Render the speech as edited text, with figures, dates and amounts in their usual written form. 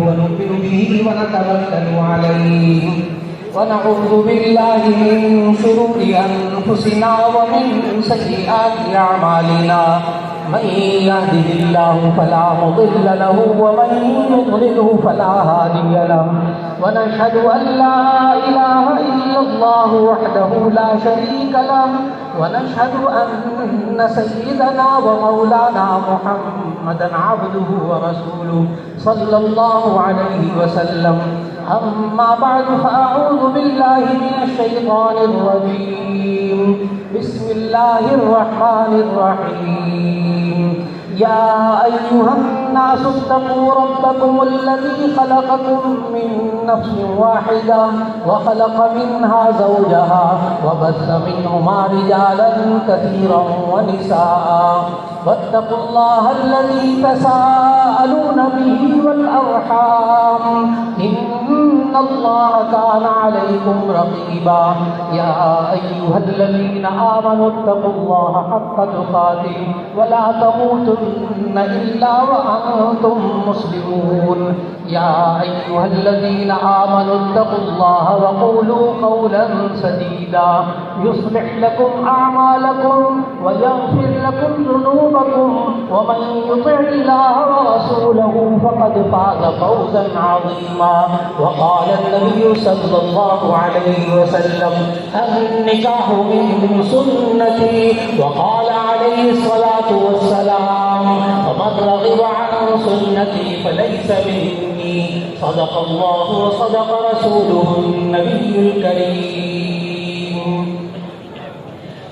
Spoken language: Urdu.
ونؤمن به ونتوكل عليه ونعوذ بالله من شرور أنفسنا ومن سيئات أعمالنا من يهده الله فلا مضل له ومن يضلله فلا هادي له ونشهد أن لا إله إلا الله وحده لا شريك له ونشهد أن سيدنا ومولانا محمدا عبده ورسوله صلى الله عليه وسلم. أما بعد فأعوذ بالله من الشيطان الرجيم. بسم الله الرحمن الرحيم. يا أيها الناس اتقوا ربكم الذي خلقكم من نفس واحدة وخلق منها زوجها وبث منهما رجالا كثيرا ونساء واتقوا الله الذي تساءلون به والأرحام إن الله كان عليكم رقيبا. يا أيها الذين آمنوا اتقوا الله حق تقاته ولا تموتن إلا وأنتم مسلمون. يا أيها الذين آمنوا اتقوا الله وقولوا قولا سديدا يصلح لكم أعمالكم ويغفر لكم ذنوبكم ومن يطع الله ورسوله فقد فاز فوزا عظيما. وقال النبي صلى الله عليه وسلم النكاح من سنتي وقال عليه الصلاة والسلام ومن رغب عن سنتي فليس مني. صدق الله وصدق رسوله النبي الكريم.